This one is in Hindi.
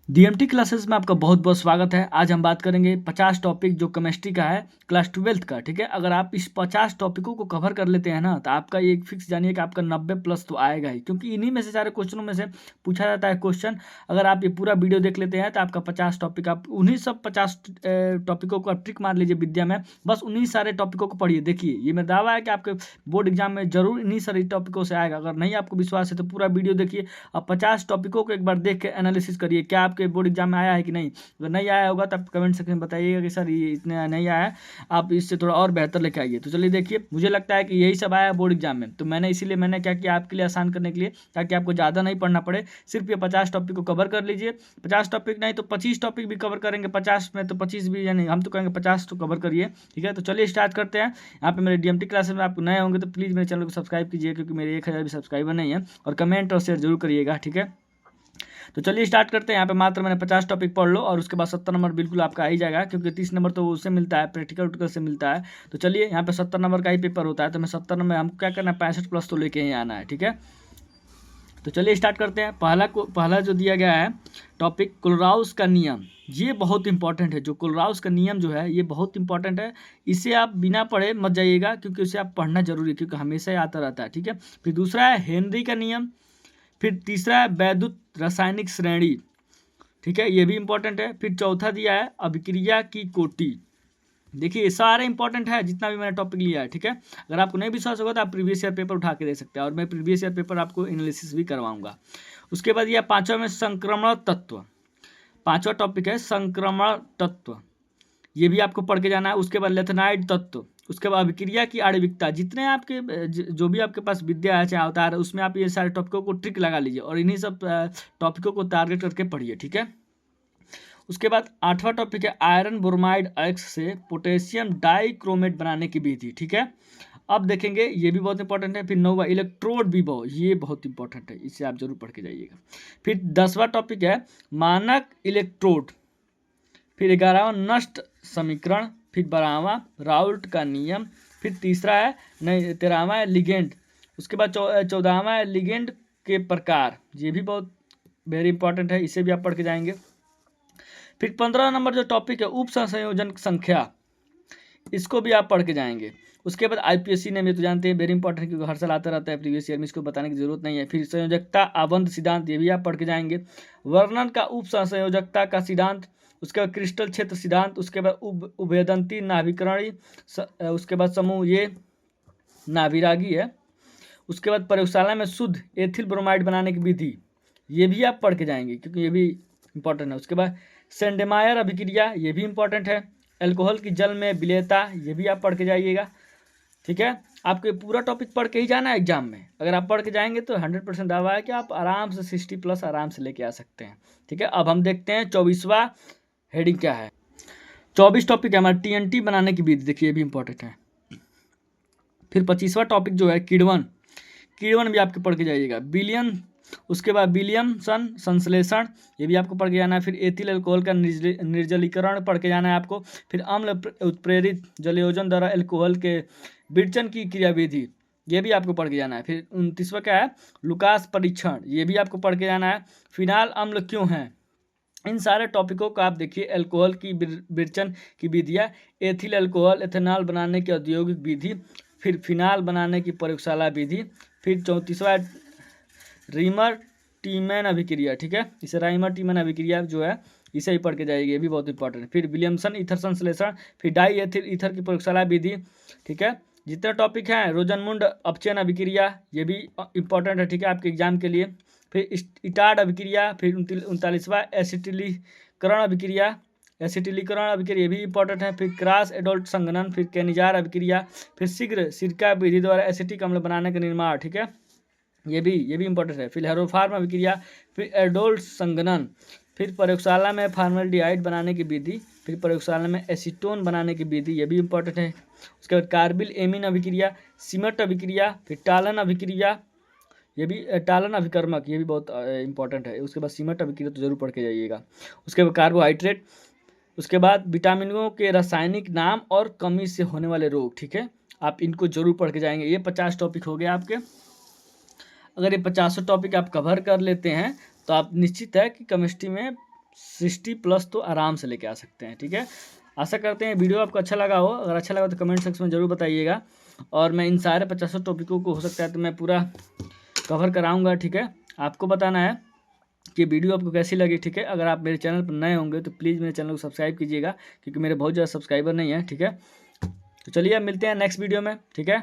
डीएमटी क्लासेस में आपका बहुत बहुत स्वागत है। आज हम बात करेंगे 50 टॉपिक जो केमिस्ट्री का है क्लास 12th का। ठीक है, अगर आप इस 50 टॉपिकों को कवर कर लेते हैं ना तो आपका ये फिक्स जानिए कि आपका 90 प्लस तो आएगा ही, क्योंकि इन्हीं में से सारे क्वेश्चनों में से पूछा जाता है क्वेश्चन। अगर आप ये पूरा वीडियो देख लेते हैं तो आपका 50 टॉपिक, आप उन्हीं सब 50 टॉपिकों को आप ट्रिक मार लीजिए विद्या में, बस उन्हीं सारे टॉपिकों को पढ़िए। देखिए, ये मेरा दावा है कि आपके बोर्ड एग्जाम में जरूर इन्हीं सारे टॉपिकों से आएगा। अगर नहीं आपको विश्वास है तो पूरा वीडियो देखिए और 50 टॉपिकों को एक बार देख के एनालिसिस करिए क्या आपके बोर्ड एग्जाम में आया है कि नहीं। अगर नहीं आया होगा तो आप कमेंट सेक्शन में बताइएगा कि सर ये इतने नहीं आया है, आप इससे थोड़ा और बेहतर लेके आइए। तो चलिए देखिए, मुझे लगता है कि यही सब आया है बोर्ड एग्जाम में, तो इसीलिए मैंने क्या किया आपके लिए आसान करने के लिए, ताकि आपको ज़्यादा नहीं पढ़ना पड़े, सिर्फ ये 50 टॉपिक को कवर कर लीजिए। 50 टॉपिक नहीं तो 25 टॉपिक भी कवर करेंगे, 50 में तो 25 भी, यानी हम तो कहेंगे 50 तो कवर करिए। ठीक है, तो चलिए स्टार्ट करते हैं। यहाँ पे मेरे डीएमटी क्लासेस में आप नए होंगे तो प्लीज़ मेरे चैनल को सब्सक्राइब कीजिए, क्योंकि मेरे 1000 भी सब्सक्राइबर नहीं है, और कमेंट और शेयर जरूर करिएगा। ठीक है, तो चलिए स्टार्ट करते हैं। यहाँ पे मात्र मैंने 50 टॉपिक पढ़ लो और उसके बाद 70 नंबर बिल्कुल आपका आ ही जाएगा, क्योंकि 30 नंबर तो उससे मिलता है, प्रैक्टिकल उटिकल से मिलता है। तो चलिए, यहाँ पे 70 नंबर का ही पेपर होता है, तो मैं 70 नंबर हमको क्या करना है, 65 प्लस तो लेके ही आना है। ठीक है, तो चलिए स्टार्ट करते हैं। पहला जो दिया गया है टॉपिक, कोलराउस का नियम। ये बहुत इंपॉर्टेंट है। जो कोलराउस का नियम जो है ये बहुत इंपॉर्टेंट है। इसे आप बिना पढ़े मत जाइएगा, क्योंकि उसे आप पढ़ना जरूरी है, क्योंकि हमेशा ही आता रहता है। ठीक है, फिर दूसरा है हेनरी का नियम। फिर तीसरा है वैद्युत रासायनिक श्रेणी। ठीक है, ये भी इंपॉर्टेंट है। फिर चौथा दिया है अभिक्रिया की कोटि। देखिए, ये सारे इंपॉर्टेंट है जितना भी मैंने टॉपिक लिया है। ठीक है, अगर आपको नहीं विश्वास होगा तो आप प्रीवियस ईयर पेपर उठा के दे सकते हैं, और मैं प्रीवियस ईयर पेपर आपको एनालिसिस भी करवाऊंगा। उसके बाद यह पांचवा में संक्रमण तत्व। पांचवा टॉपिक है संक्रमण तत्व, ये भी आपको पढ़ के जाना है। उसके बाद लेथनाइड तत्व, उसके बाद अभिक्रिया की आणविकता। जितने आपके जो भी आपके पास विद्या है चाहे अवतार है, उसमें आप ये सारे टॉपिकों को ट्रिक लगा लीजिए और इन्हीं सब टॉपिकों को टारगेट करके पढ़िए। ठीक है, उसके बाद आठवां टॉपिक है आयरन ब्रोमाइड एक्स से पोटेशियम डाइक्रोमेट बनाने की विधि। ठीक है, अब देखेंगे, ये भी बहुत इंपॉर्टेंट है। फिर 9वां इलेक्ट्रोड विभव, ये बहुत इंपॉर्टेंट है, इसे आप जरूर पढ़ के जाइएगा। फिर 10वां टॉपिक है मानक इलेक्ट्रोड। फिर 11वां नष्ट समीकरण। फिर 12वां राउल्ट का नियम। फिर तीसरा है नहीं 13वां है लिगेंड। उसके बाद 14वां है लिगेंड के प्रकार, ये भी बहुत वेरी इंपॉर्टेंट है, इसे भी आप पढ़ के जाएंगे। फिर 15 नंबर जो टॉपिक है उप संयोजन संख्या, इसको भी आप पढ़ के जाएंगे। उसके बाद आईपीएससी ने, ये तो जानते हैं वेरी इंपॉर्टेंट, क्योंकि हर साल आता रहता है प्रीवियस ईयर में, इसको बताने की जरूरत नहीं है। फिर संयोजकता आबंध सिद्धांत, ये भी आप पढ़ के जाएंगे। वर्णन का उप संयोजकता का सिद्धांत। उसके बाद क्रिस्टल क्षेत्र सिद्धांत। उसके बाद उभयदंती नाभिकरणी। उसके बाद समूह ये नाभिरागी है। उसके बाद प्रयोगशाला में शुद्ध एथिल ब्रोमाइड बनाने की विधि, ये भी आप पढ़ के जाएंगे, क्योंकि ये भी इंपॉर्टेंट है। उसके बाद सेंडेमायर अभिक्रिया, ये भी इंपॉर्टेंट है। अल्कोहल की जल में विलेयता, ये भी आप पढ़ के जाइएगा। ठीक है, आपको ये पूरा टॉपिक पढ़ के ही जाना है एग्जाम में। अगर आप पढ़ के जाएंगे तो 100% दावा है कि आप आराम से 60 प्लस आराम से लेके आ सकते हैं। ठीक है, अब हम देखते हैं 24वां हेडिंग क्या है। 24 टॉपिक है हमारा टीएनटी बनाने की विधि, देखिए ये भी इंपॉर्टेंट है। फिर 25वां टॉपिक जो है किण्वन, किण्वन भी आपके पढ़ के जाइएगा। विलियन, उसके बाद विलियमसन संश्लेषण, ये भी आपको पढ़ के जाना है। फिर एथिल अल्कोहल का निर्जलीकरण पढ़ के जाना है आपको। फिर अम्ल उत्प्रेरित जलयोजन द्वारा अल्कोहल के विरचन की क्रियाविधि, ये भी आपको पढ़ के जाना है। फिर 29वां क्या है लुकास परीक्षण, ये भी आपको पढ़ के जाना है। फिनाल अम्ल क्यों है, इन सारे टॉपिकों को आप देखिए। अल्कोहल की विरचन की विधियाँ, एथिल अल्कोहल एथेनॉल बनाने की औद्योगिक विधि। फिर फिनाल बनाने की प्रयोगशाला विधि। फिर 34वां रीमर टीमैन अभिक्रिया। ठीक है, इसे राइमर टीमैन अभिक्रिया जो है इसे ही पढ़ के जाएगी, ये भी बहुत इंपॉर्टेंट है। फिर विलियमसन ईथर संश्लेषण। फिर डाई एथिल ईथर की प्रयोगशाला विधि। ठीक है, जितने टॉपिक हैं रोजनमुंड अपचयन अभिक्रिया, ये भी इंपॉर्टेंट है। ठीक है, आपके एग्जाम के लिए। फिर इटाड अभिक्रिया। फिर 39वां एसिटिलीकरण अभिक्रिया, एसिटिलीकरण अभिक्रिया, ये भी इंपॉर्टेंट है। फिर क्रॉस एडोल्ट संघनन। फिर केनिजार अभिक्रिया। फिर शीघ्र सिरका विधि द्वारा एसिटिक अम्ल बनाने का निर्माण। ठीक है, ये भी इंपॉर्टेंट है। फिर हेरोफार्म अभिक्रिया। फिर एडोल्ट संघनन। फिर प्रयोगशाला में फार्मल्डिहाइड बनाने की विधि। फिर प्रयोगशाला में एसीटोन बनाने की विधि, ये भी इंपॉर्टेंट है। उसके बाद कार्बिल एमीन अभिक्रिया, सिमट अभिक्रिया। फिर टालन अभिक्रिया, ये भी टालन अभिकर्मक, ये भी बहुत इंपॉर्टेंट है। उसके बाद सिमट अभिक्रिया तो जरूर पढ़ के जाइएगा। उसके बाद कार्बोहाइड्रेट। उसके बाद विटामिनों के रासायनिक नाम और कमी से होने वाले रोग। ठीक है, आप इनको जरूर पढ़ के जाएंगे। ये 50 टॉपिक हो गए आपके। अगर ये 50 टॉपिक आप कवर कर लेते हैं तो आप निश्चित है कि केमिस्ट्री में 60+ तो आराम से लेके आ सकते हैं। ठीक है, आशा करते हैं वीडियो आपको अच्छा लगा हो। अगर अच्छा लगा तो कमेंट सेक्शन में ज़रूर बताइएगा, और मैं इन सारे 50 टॉपिकों को हो सकता है तो मैं पूरा कवर कराऊंगा। ठीक है, आपको बताना है कि वीडियो आपको कैसी लगी। ठीक है, अगर आप मेरे चैनल पर नए होंगे तो प्लीज़ मेरे चैनल को सब्सक्राइब कीजिएगा, क्योंकि मेरे बहुत ज़्यादा सब्सक्राइबर नहीं है। ठीक है, तो चलिए अब मिलते हैं नेक्स्ट वीडियो में। ठीक है।